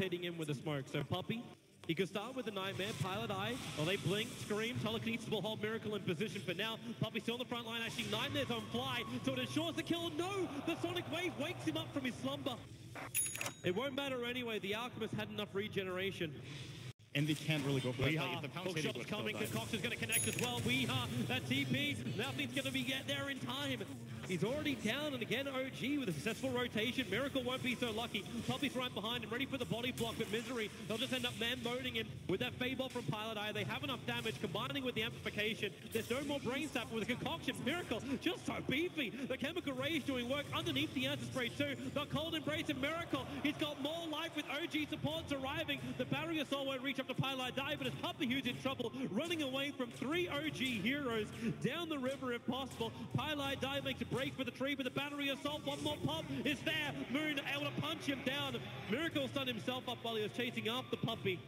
rotating in with the smoke. So Puppey, he could start with the Nightmare, Pilot Eye, or they blink, scream, telekinesis will hold Miracle in position for now. Puppey still on the front line, actually Nightmare's on fly, so it ensures the kill. No, the Sonic Wave wakes him up from his slumber. It won't matter anyway, the Alchemist had enough regeneration. And they can't really go for it. Weehaw, hookshot's coming, Concoction's going to connect as well. Weehaw, that TP, nothing's going to be get there in time. He's already down, and again, OG with a successful rotation. Miracle won't be so lucky. Puppey's right behind him, ready for the body block, but Misery, they'll just end up man-moding him with that Fable from Pilot Eye. They have enough damage, combining with the amplification. There's no more Brain Sap with a Concoction. Miracle, just so beefy. The Chemical Rage doing work underneath the Answer Spray too. The Cold Embrace of Miracle. He's got more life with OG supports arriving. The Barrier Soul won't reach up to Pilot Eye, but it's Puppey who's in trouble, running away from 3 OG heroes down the river if possible. Pilot Eye makes a break for the tree, but the Battery Assault, one more pop is there. Moon able to punch him down. Miracle stunned himself up while he was chasing after Puppey.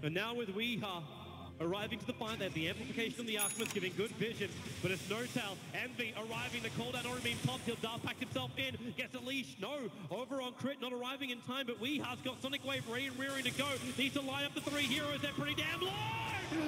And now with Weehaw arriving to the fight, they have the amplification on the Alchemist giving good vision, but it's No-Tail. Envy arriving, the cooldown already been popped. He'll packed himself in, gets a leash. No, over on Crit, not arriving in time, but Weehaw's got Sonic Wave rearing to go. Needs to line up the 3 heroes, they're pretty damn low!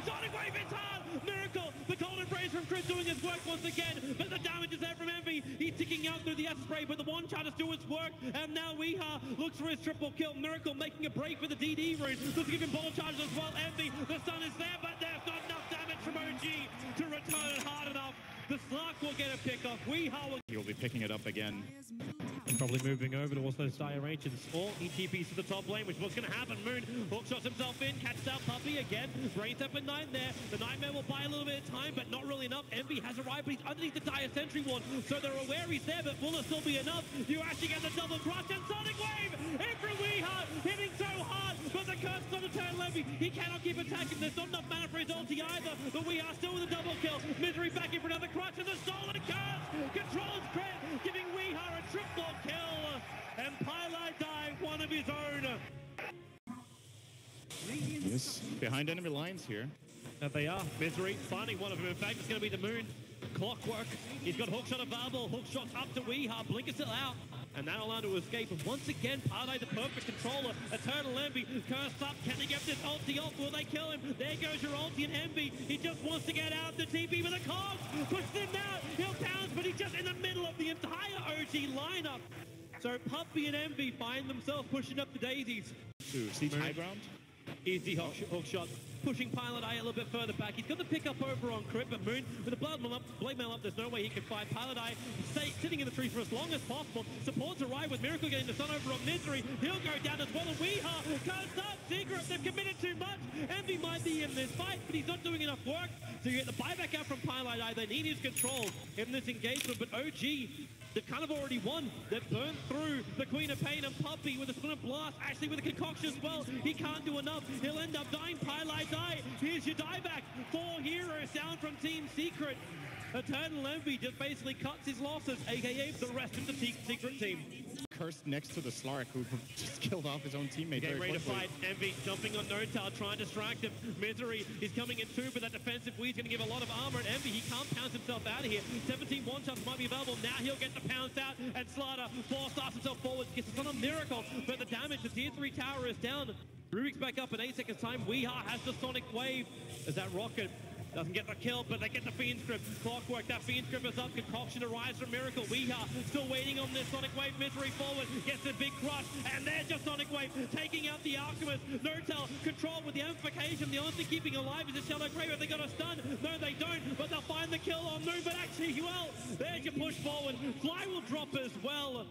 Sonic Wave hits hard! Miracle, the Cold Embrace from Crit doing his work once again, but the damage is there from Envy. He's ticking out through the Acid Spray, but the one shot is doing its work, and now Weehaw looks for his triple kill. Miracle making a break for the DD rune. Looks to give him ball charges as well. Envy, the stun is there, but there's not enough damage from OG to return it hard enough. The Slark will get a pick off. Weehaw will... He'll be picking it up again. Probably moving over towards those dire ancients. Or ETPs to the top lane, which is what's going to happen. Moon hookshots himself in, catches out Puppey again. Brains up at 9 there. The Nightmare will buy a little bit of time, but not really enough. Envy has arrived, but he's underneath the dire sentry ward, so they're aware he's there, but will it still be enough? You actually get the double crush, and Sonic Wave in from Weehaw, hitting so hard, but the curse on the turn Levy. He cannot keep attacking. There's not enough mana for his ulti either, but Weehaw still with a double kill. Misery back in for another crush, and the stolen curse controls Crit, giving Weehaw a triple kill, and Pilot Die one of his own. Yes, behind enemy lines here. There they are. Misery finding one of them. In fact, it's going to be the Moon. Clockwork. He's got hookshot available. Hookshot's up to Weehaw. Blink is still out. And that'll allow him to escape. And once again, Pilot the perfect controller. Eternal Envy. Cursed up. Can he get this ulti off? Will they kill him? There goes your ulti and Envy. He just wants to get out the TP with a cogs. Pushes him out. He'll pounce, but he's just in the middle of the entire OG lineup. So Puppey and Envy find themselves pushing up the daisies. To see high ground. Easy hookshot, pushing Pilot Eye a little bit further back. He's got the pick up over on Crit, but Moon with the blade mail up, there's no way he can fight. Pilot Eye sitting in the trees for as long as possible. Supports arrive with Miracle getting the stun over on Misery. He'll go down as well, and Weehaw can't start Secret. They've committed too much. Envy might be in this fight, but he's not doing enough work. So you get the buyback out from Pilot Eye. They need his control in this engagement, but OG, they've kind of already won. They've burned through the Queen of Pain, and Puppey with a Splinter Blast, actually with a concoction as well. He can't do enough. He'll end up dying. Pilot Die. Here's your dieback. 4 heroes down from Team Secret. Eternal Envy just basically cuts his losses, aka the rest of the Secret team. Cursed next to the Slark, who just killed off his own teammate. Getting ready to fight. Envy jumping on No-Tail, trying to distract him. Misery is coming in too, but that defensive weed's going to give a lot of armor. And Envy, he can't pounce himself out of here. 17 one-shots might be available. Now he'll get the pounce out, and Slaughter force-starts himself forward. Gets a ton of Miracle, but the damage, the tier 3 tower is down. Rubik's back up in 8 seconds time. Weehaw has the Sonic Wave as that rocket doesn't get the kill, but they get the Fiend Script. Clockwork, that Fiend Script is up. Concoction arrives from Miracle. Weehaw still waiting on this Sonic Wave. Misery forward, gets a big crush, and there's just Sonic Wave taking out the Alchemist. No-Tail control with the amplification. The only thing keeping alive is the Shadow Grave. Have they got a stun? No, they don't, but they'll find the kill on Moon. But actually, well, there's your push forward. Fly will drop as well.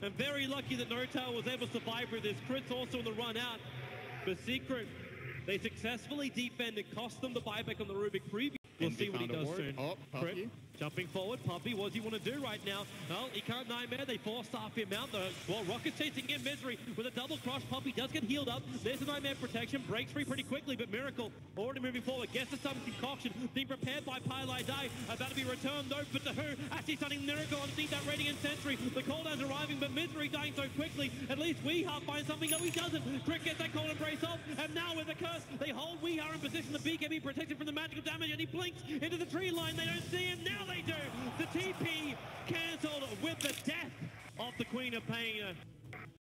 And very lucky that No-Tail was able to survive with this. Crit's also on the run out. But Secret, they successfully defended, cost them the buyback on the Rubik preview. We'll see what he does soon. Oh, Crit, jumping forward. Puppey, what does he want to do right now? Well, he can't Nightmare. They force-staff him out. Well, Rocket's chasing in Misery with a double crush. Puppey does get healed up. There's a Nightmare protection. Breaks free pretty quickly, but Miracle already moving forward. Gets the some concoction. Being prepared by Pilot Die. About to be returned, though, but to who? Actually stunning Miracle underneath that Radiant Sentry. The cooldown's arriving, but Misery dying so quickly. At least Weehaw finds something. No, he doesn't. Crit gets that Cold Embrace off, and now with the curse, they hold Weehaw in position. The BK being protected from the magical damage, and he blinks into the tree line. They don't see him. Now they do. The TP cancelled with the death of the Queen of Pain.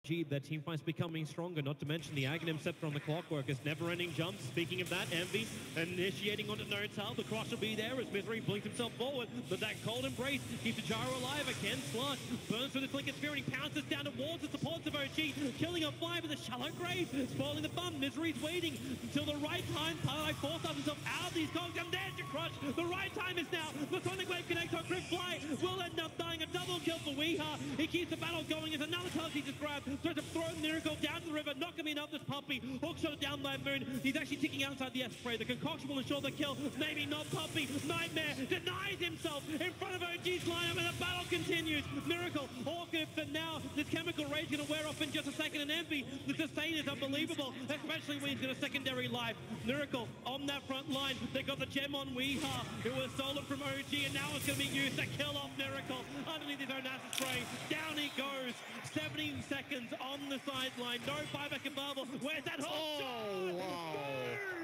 Gee, their team fight's becoming stronger, not to mention the Aghanim Scepter on the clockwork is never-ending jumps. Speaking of that, Envy initiating onto No-Tail. The cross will be there as Misery blinks himself forward, but that cold embrace keeps the Gyro alive again. Slark burns through the Flinking Spear and he pounces down towards the supports of OG, killing a fly with a shallow grave, spoiling the fun. Misery's waiting until the right time. Paradise forces himself out of these cogs, and there's your crush. The right time is now. The Sonic Wave connects on Crit Fly, will end up dying. A double kill for Weeha. He keeps the battle going as another touch he just grabbed. Tries to throw Miracle down to the river, not gonna be enough. This Puppy hookshot down by Moon. He's actually ticking outside the S-spray. The concoction will ensure the kill. Maybe not. Puppy. Nightmare denies himself in front of OG's lineup, and the battle continues. Miracle, Orchid for now. This chemical rage gonna wear off in just a second, and Envy, the sustain is unbelievable, especially when he's got a secondary life. Miracle on that front line. They got the gem on Weeha. It was stolen from OG, and now it's gonna be used to kill off Miracle underneath his own acid spray. Down he goes. 17 seconds on the sideline. No buyback in Marvel. Where's that hook shot? Wow.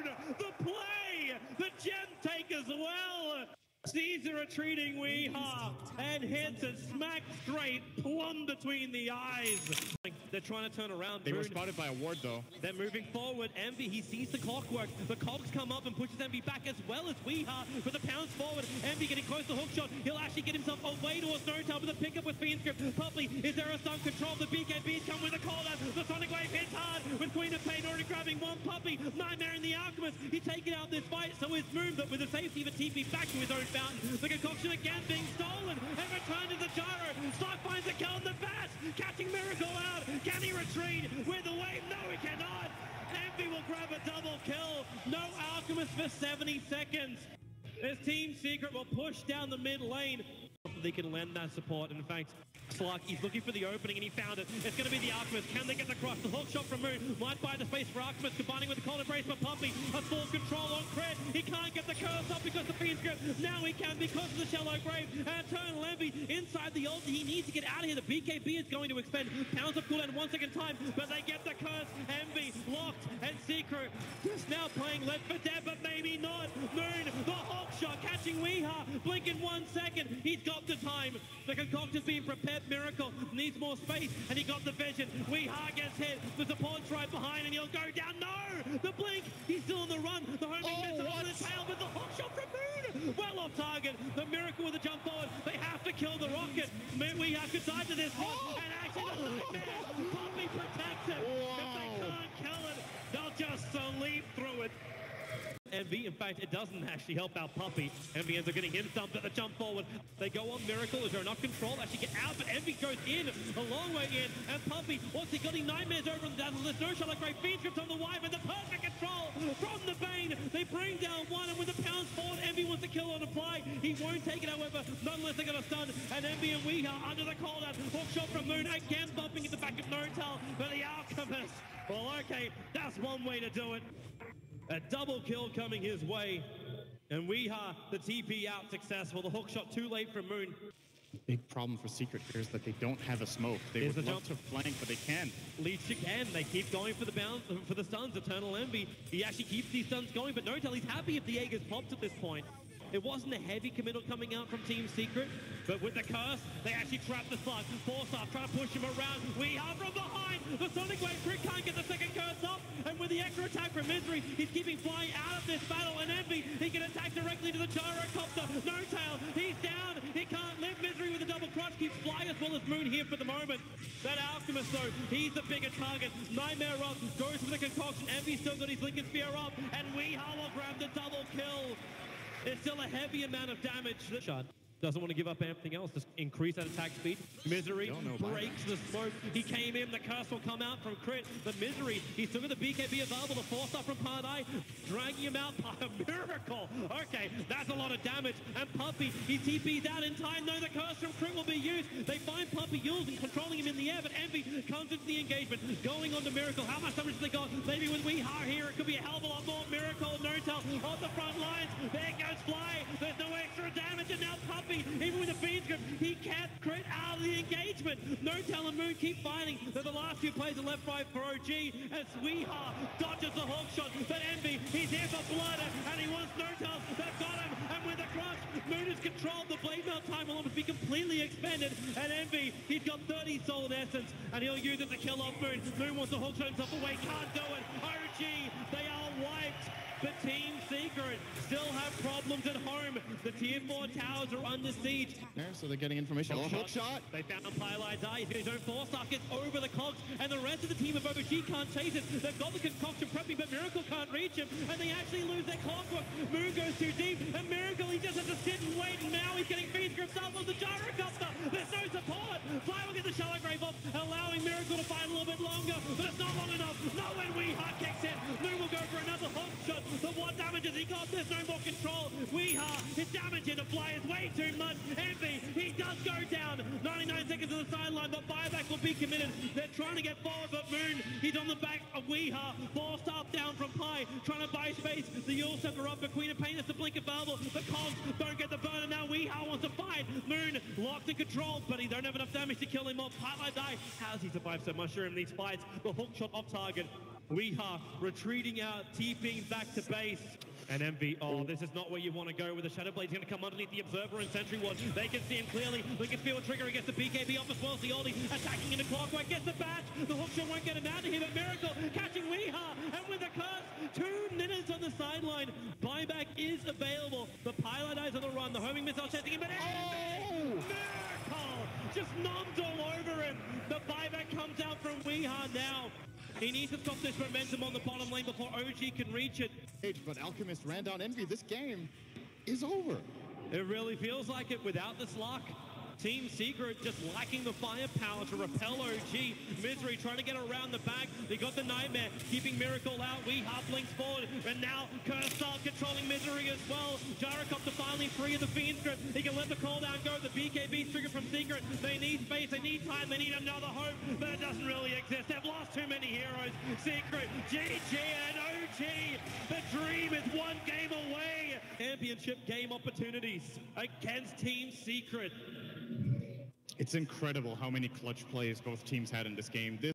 Burn! The play! The gem take as well! Caesar retreating Weeha and hits it smack straight, plumb between the eyes. They're trying to turn around. They were spotted by a ward though. They're moving forward. Envy, he sees the clockwork. The cogs come up and pushes Envy back as well as Weeha with the pounds forward. Envy getting close to hookshot. He'll actually get himself away towards No-Tail with a pickup with Fiend Script. Puppy, is there a stun control? The BKBs come with a call out. The Sonic Wave hits hard with Queen of Pain already grabbing one. Puppy, Nightmare in the Alchemist. He's taking out this fight, so it's moved, but with the safety of a TP back to his own fountain. The concoction again being stolen and returned to the Gyro. Stark finds a kill on the bash, catching Miracle out. Can he retreat with the wave? No, he cannot. Envy will grab a double kill. No Alchemist for 70 seconds. As Team Secret will push down the mid lane. They can lend that support. In fact, Slark, he's looking for the opening and he found it. It's going to be the Alchemist. Can they get the cross? The hook shot from Moon might buy the space for Alchemist, combining with the cold embrace for Puppy. A full control on Crit. He can't get the curse up because the Fiend Script. Now he can because of the shallow grave. And Eternal Envy inside the ult. He needs to get out of here. The BKB is going to expend pounds of cooldown 1 second time, but they get the curse. Envy locked and Secret just now playing left for dead, but maybe not. Moon, the hook shot catching Weeha. Blink in 1 second. He's got the time. The concoction's being prepared. Miracle needs more space, and he got the vision. Weeha gets hit. The support's right behind, and he'll go down. No! The blink. He's still on the run. The homing gets on the tail with the hook shot from Moon. Well off target. The Miracle with a jump forward. They have to kill the rocket. Weeha could die to this one, and actually the nightmare. Puppy protects it. If they can't kill it, they'll just leap through it. Envy, in fact, it doesn't actually help out Puppy. Envy ends up getting him dumped at the jump forward. They go on Miracle. Is there enough control to actually get out? But Envy goes in, a long way in. And Puppy, once he got his Nightmares over on the dazzle, there's no shot like great Fiend Script on the wife, and the perfect control from the Bane. They bring down one, and with the pounds forward, Envy wants to kill on the fly. He won't take it, however, not unless they got a stun. And Envy and Weeha under the call out. Hook shot from Moon, again bumping at the back of No-Tail. But the Alchemist, well, okay, that's one way to do it. A double kill coming his way. And Weeha, the TP out successful. The hook shot too late from Moon. Big problem for Secret here is that they don't have a smoke. They would love to flank, but they can't. Leech again. They keep going for the bounce, for the stuns. Eternal Envy. He actually keeps these stuns going, but No-Tail, he's happy if the Jaeger's popped at this point. It wasn't a heavy committal coming out from Team Secret, but with the curse, they actually trapped the slug. Force-up, trying to push him around. Weeha from behind. The Sonic Wave Crit can't get the second curse up, and with the extra attack from Misery, he's keeping Fly out of this battle, and Envy, he can attack directly to the Gyrocopter. No-Tail, he's down. He can't live. Misery with a double crush, keeps Fly as well as Moon here for the moment. That Alchemist, though, he's the bigger target. Nightmare up, goes for the concoction. Envy still got his Lincoln Spear up, and Weeha will grab the double kill. It's still a heavy amount of damage. Shot doesn't want to give up anything else. Just increase that attack speed. Misery breaks the smoke. He came in. The curse will come out from Crit. But Misery, he's still got the BKB available. The force up from Paradise, dragging him out by a miracle. Okay, that's a lot of damage. And Puppy, he TP'd out in time. No, the curse from Crit will be used. They find Puppy using, controlling him in the air. But Envy comes into the engagement, going on to Miracle. How much damage have they got? Maybe with Weeha here, it could be a hell of a lot more. Miracle, No-Tail on the front lines. There goes Fly. There's no extra damage, and now Puppy, even with the Fiend's Grip, he can't crit out of the engagement. No Talon Moon keep fighting. They're the last few plays are left right for OG, as Weeha dodges the hook shot. But Envy, he's here for blood, and he wants no tails. They've got him, and with the crush, Moon is controlled. The blade melt time will almost be completely expended, and Envy, he's got 30 soul essence, and he'll use it to kill off Moon. Moon wants to hook shot himself away, can't do it. OG, they are wiped. But Team Secret still have problems at home. The tier 4 towers are under siege. There, so they're getting information. Hook shot. They found Pylai Die. He's going to his own 4-star, gets over the cogs, and the rest of the team of OG can't chase it. They've got the concoction prepping, but Miracle can't reach him, and they actually lose their clockwork. Moon goes too deep, and Miracle, he just has to sit and wait, and now he's getting Fiend's Grip up on the gyrocopter. There's no support. Fly will get the Shallow Grave off, allowing Miracle to fight a little bit longer, but it's not long enough. Not when Weeha kicks in. Moon will go for another hook shot. The what damage has he got? There's no more control. Weeha, his damage into Fly is way too much. Envy, he does go down. 99 seconds on the sideline, but buyback will be committed. They're trying to get forward, but Moon, he's on the back of Weeha. 4-star down from Pi, trying to buy space. The Yule Scepter up, but Queen of Pain is the blink available. The Cogs don't get the burn, and now Weeha wants to fight. Moon locked in control, but he don't have enough damage to kill him off. Pylai Die, how does he survive so much during these fights? The hook shot off target. Weeha retreating out, TPing back to base. And Envy, oh, this is not where you want to go with the Shadow Blade's going to come underneath the Observer and Sentry Ward. They can see him clearly. They can feel a trigger against the BKB off as well. Zioldi attacking into Clockwork, gets the batch. The hook shot won't get him out of here, but Miracle catching Weeha. And with the curse, 2 minutes on the sideline. Buyback is available. The Pylai Die's on the run. The homing missile chasing him, but Miracle just nods all over him. The buyback comes out from Weeha now. He needs to stop this momentum on the bottom lane before OG can reach it. But Alchemist ran down Envy. This game is over. It really feels like it without this lock. Team Secret just lacking the firepower to repel OG. Misery trying to get around the back. They got the Nightmare, keeping Miracle out. Weeha blinks forward, and now Curse starts controlling Misery as well. Gyrocopter finally free of the Fiend's Grip. He can let the cooldown go. The BKB's triggered from Secret. They need space, they need time, they need another hope, but it doesn't really exist. They've lost too many heroes. Secret, GG, and OG. The dream is 1 game away. Championship game opportunities against Team Secret. It's incredible how many clutch plays both teams had in this game.